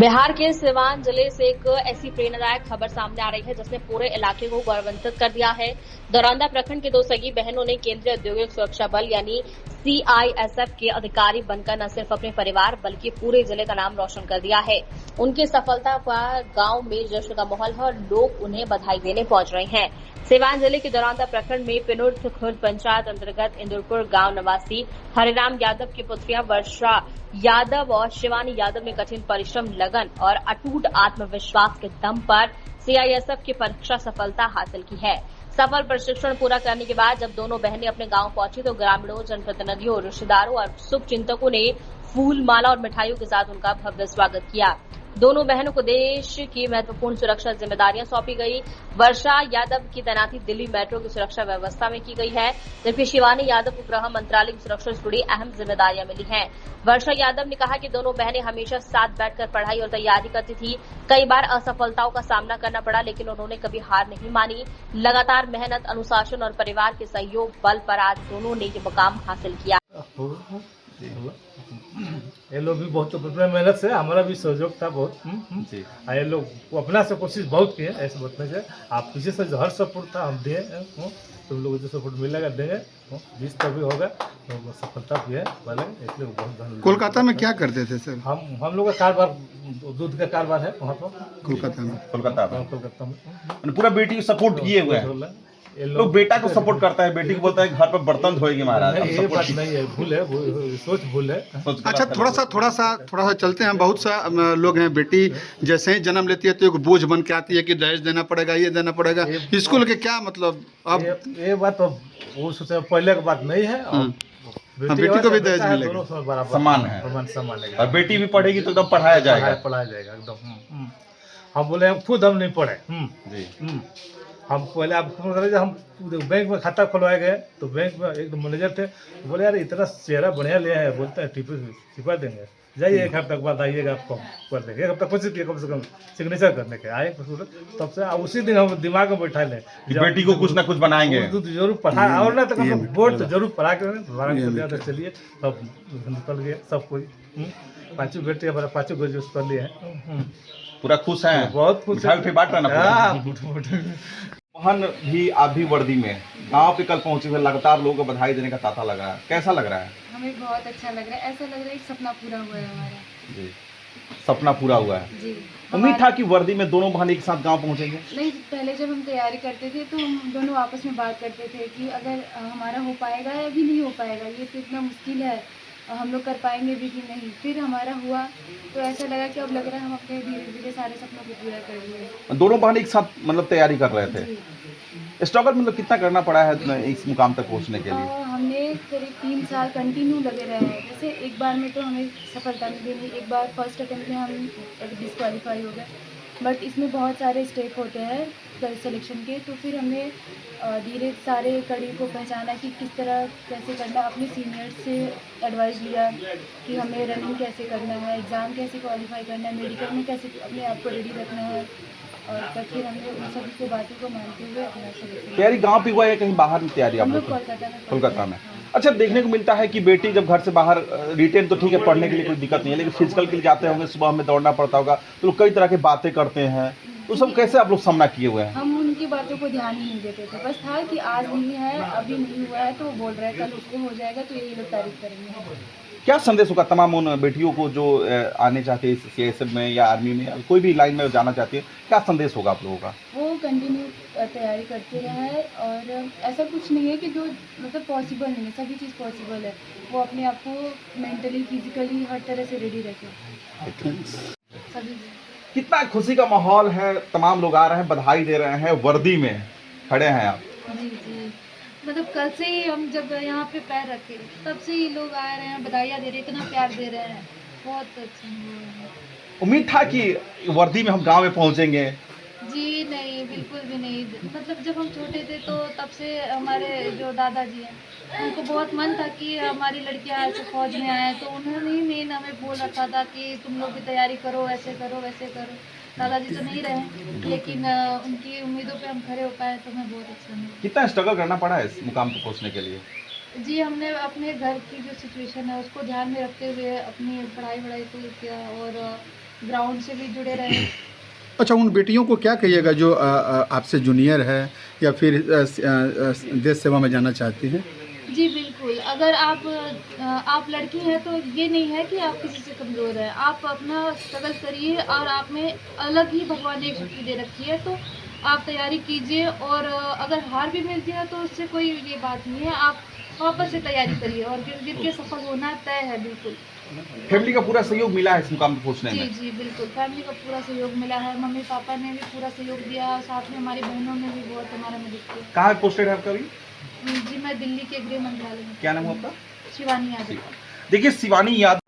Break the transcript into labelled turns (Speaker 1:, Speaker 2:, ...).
Speaker 1: बिहार के सिवान जिले से एक ऐसी प्रेरणादायक खबर सामने आ रही है जिसने पूरे इलाके को गौरवान्वित कर दिया है। दौरांदा प्रखंड के दो सगी बहनों ने केंद्रीय औद्योगिक सुरक्षा बल यानी सीआईएसएफ के अधिकारी बनकर न सिर्फ अपने परिवार बल्कि पूरे जिले का नाम रोशन कर दिया है। उनकी सफलता पर गांव में जश्न का माहौल है और लोग उन्हें बधाई देने पहुंच रहे हैं। सिवान जिले के दौरांदा प्रखंड में पिनुर्थ खुर्द पंचायत अंतर्गत इंदुरपुर गांव निवासी हरिराम यादव की पुत्रियां वर्षा यादव और शिवानी यादव ने कठिन परिश्रम, लगन और अटूट आत्मविश्वास के दम पर सीआईएसएफ की परीक्षा सफलता हासिल की है। सफल प्रशिक्षण पूरा करने के बाद जब दोनों बहनें अपने गांव पहुंची तो ग्रामीणों, जनप्रतिनिधियों, रिश्तेदारों और शुभचिंतकों ने फूल, माला और मिठाइयों के साथ उनका भव्य स्वागत किया। दोनों बहनों को देश की महत्वपूर्ण सुरक्षा जिम्मेदारियां सौंपी गई। वर्षा यादव की तैनाती दिल्ली मेट्रो की सुरक्षा व्यवस्था में की गई है, जबकि शिवानी यादव को गृह मंत्रालय की सुरक्षा से जुड़ी अहम जिम्मेदारियां मिली हैं। वर्षा यादव ने कहा कि दोनों बहनें हमेशा साथ बैठकर पढ़ाई और तैयारी करती थी। कई बार असफलताओं का सामना करना पड़ा, लेकिन उन्होंने कभी हार नहीं मानी। लगातार मेहनत, अनुशासन और परिवार के सहयोग बल पर आज दोनों ने ये मुकाम हासिल किया।
Speaker 2: ये लोग भी बहुत अपने मेहनत से, हमारा भी सहयोग था बहुत। ये लोग अपना से कोशिश बहुत किए, ऐसे बताने से आप पीछे से जो हर सपोर्ट था हम दिए, तुम लोग जो सपोर्ट मिलेगा देंगे, जिस तरह भी होगा तो सफलता भी है। पहले इसलिए बहुत धन्यवाद।
Speaker 3: कोलकाता में क्या करते थे सर?
Speaker 2: हम लोग का कारोबार दूध का कारोबार है वहाँ पर
Speaker 3: कोलकाता में
Speaker 4: पूरा बेटी को सपोर्ट किए हुए हैं। लोग बेटा को सपोर्ट करता है, बेटी को बोलता है घर पर बर्तन धोएगी महाराज।
Speaker 2: ये बात नहीं है, भूल है, सोच भूल है।
Speaker 3: अच्छा, थोड़ा सा चलते हैं। बहुत सा लोग हैं, बेटी जैसे ही जन्म लेती है तो एक बोझ बन के आती है कि दहेज देना पड़ेगा, ये देना पड़ेगा। स्कूल के क्या मतलब अब
Speaker 2: ये बात तो वो सोचा पहले की बात नहीं है।
Speaker 3: बेटी को भी दहेज मिलेगा,
Speaker 4: समान है और बेटी भी पढ़ेगी तो एकदम पढ़ाया जाएगा
Speaker 2: एकदम। हम बोले हम खुद हम नहीं पढ़े जी। हम पहले आप हम बैंक में खाता खुलवाए गए तो बैंक में एक मैनेजर थे, बोले यार इतना चेहरा बढ़िया ले है, बोलते हैं टिपा देंगे, जाइए एक हफ्ते के बाद आइएगा, आपको कर देंगे। एक हफ्ता कोशिश किया कम से कम सिग्नेचर करने के, आए तब से उसी दिन हम दिमाग में बैठा ले
Speaker 4: बेटी को कुछ ना कुछ बनाएंगे,
Speaker 2: जरूर पढ़ा और ना तो बोर्ड तो जरूर पढ़ा के चलिए। सब निकल गए, सब कोई पांचों बेटे हमारे पांचों ग्रेजुएट कर लिए हैं।
Speaker 4: पूरा खुश हैं,
Speaker 2: बहुत खुश है।
Speaker 4: बांट रहा मोहन भी आप भी वर्दी में गांव पे कल पहुंचे हुए, लगातार लोगों को बधाई देने का तांता लग रहा है, कैसा लग रहा है?
Speaker 5: हमें बहुत अच्छा लग रहा है, ऐसा लग रहा है कि सपना पूरा हुआ है हमारा
Speaker 4: जी। सपना पूरा हुआ है
Speaker 5: जी।
Speaker 4: उम्मीद था कि वर्दी में दोनों बहन एक साथ गांव पहुंचेंगे?
Speaker 5: नहीं, पहले जब हम तैयारी करते थे तो हम दोनों आपस में बात करते थे कि अगर हमारा हो पाएगा या भी नहीं हो पाएगा, ये तो इतना मुश्किल है, हम लोग कर पाएंगे भी कि नहीं। फिर हमारा हुआ तो ऐसा लगा कि अब लग रहा है हम अपने धीरे धीरे सारे सपनों को पूरा कर लिए।
Speaker 4: दोनों बहन एक साथ मतलब तैयारी कर रहे थे। स्ट्रगल मतलब कितना करना पड़ा है इस मुकाम तक पहुंचने के लिए?
Speaker 5: हमने करीब 3 साल कंटिन्यू लगे रहे हैं। जैसे एक बार में तो हमें सफलता मिली नहीं, एक बार फर्स्ट अटेम्प्ट में हम डिस्क्वालीफाई हो गए, बट इसमें बहुत सारे स्टेप होते हैं सिलेक्शन के। तो फिर हमने धीरे सारे कड़ी को पहचाना कि किस तरह कैसे करना, अपने सीनियर्स से एडवाइस लिया कि हमें रनिंग कैसे करना है, एग्ज़ाम कैसे क्वालिफाई करना है, मेडिकल में कैसे अपने आप को रेडी रखना है, और तब फिर हमने उन सभी को बातों को मानते हुए अपना सिलेक्शन।
Speaker 4: तैयारी गाँव पे हुआ है कहीं बाहर में तैयारी आप लोग? कोलकाता में। अच्छा, देखने को मिलता है कि बेटी जब घर से बाहर, रिटेन तो ठीक है पढ़ने के लिए कोई दिक्कत नहीं है, लेकिन फिजिकल के लिए जाते होंगे, सुबह हमें दौड़ना पड़ता होगा, तो लोग कई तरह की बातें करते हैं, तो सब कैसे आप लोग सामना किए हुए हैं?
Speaker 5: हम उनकी बातों को ध्यान ही नहीं देते थे, बस था कि आज नहीं है, अभी नहीं हुआ है तो वो बोल रहे हैं कल उसको हो जाएगा, तो यही लोग तारीफ करेंगे।
Speaker 4: क्या संदेश होगा तमाम उन बेटियों को जो आने चाहते हैं सीआईएसएफ में या आर्मी में या कोई भी लाइन में जाना चाहती है, क्या संदेश होगा आप लोगों का?
Speaker 5: वो कंटिन्यू तैयारी करते रहे, और ऐसा कुछ नहीं है कि जो मतलब पॉसिबल नहीं है, सभी चीज़ पॉसिबल है। वो अपने आप को मेंटली, फिजिकली हर तरह से रेडी रखें सभी।
Speaker 4: कितना खुशी का माहौल है, तमाम लोग आ रहे हैं, बधाई दे रहे हैं, वर्दी में खड़े हैं आप।
Speaker 6: जी जी, मतलब कल से ही हम जब यहाँ पे पैर रखे तब से ही लोग आ रहे हैं, बधाइयाँ दे रहे हैं, इतना प्यार दे रहे हैं, बहुत अच्छा।
Speaker 4: उम्मीद था कि वर्दी में हम गांव में पहुंचेंगे?
Speaker 6: जी नहीं, बिल्कुल भी नहीं। मतलब जब हम छोटे थे तो तब से हमारे जो दादाजी हैं उनको बहुत मन था कि हमारी लड़कियां ऐसे फौज में आए, तो उन्होंने ही मेन हमें बोल रखा था कि तुम लोग भी तैयारी करो, ऐसे करो वैसे करो। दादाजी तो नहीं रहे, लेकिन उनकी उम्मीदों पे हम खड़े हो पाए, तो हमें बहुत अच्छा लगा।
Speaker 4: कितना स्ट्रगल करना पड़ा है इस मुकाम तक पहुंचने के लिए?
Speaker 6: जी, हमने अपने घर की जो सिचुएशन है उसको ध्यान में रखते हुए अपनी पढ़ाई को किया, और ग्राउंड से भी जुड़े रहे।
Speaker 3: अच्छा, उन बेटियों को क्या कहिएगा जो आपसे जूनियर है या फिर देश सेवा में जाना चाहती हैं?
Speaker 6: जी बिल्कुल, अगर आप लड़की हैं तो ये नहीं है कि आप किसी से कमज़ोर हैं। आप अपना स्ट्रगल करिए और आप में अलग ही भगवान ने एक शक्ति दे रखी है, तो आप तैयारी कीजिए। और अगर हार भी मिलती है तो उससे कोई ये बात नहीं है, आप वापस से तैयारी करिए और गिर के सफल होना तय है बिल्कुल।
Speaker 4: फैमिली का पूरा सहयोग मिला है इस मुकाम पर पहुंचने
Speaker 6: जी
Speaker 4: में?
Speaker 6: जी बिल्कुल, फैमिली का पूरा सहयोग मिला है। मम्मी पापा ने भी पूरा सहयोग दिया और साथ में हमारी बहनों ने भी बहुत हमारा मदद किया।
Speaker 4: कहाँ पोस्टेड है आपका अभी?
Speaker 6: जी मैं दिल्ली के गृह मंत्रालय में।
Speaker 4: क्या नाम है आपका?
Speaker 6: शिवानी यादव।
Speaker 4: देखिए शिवानी यादव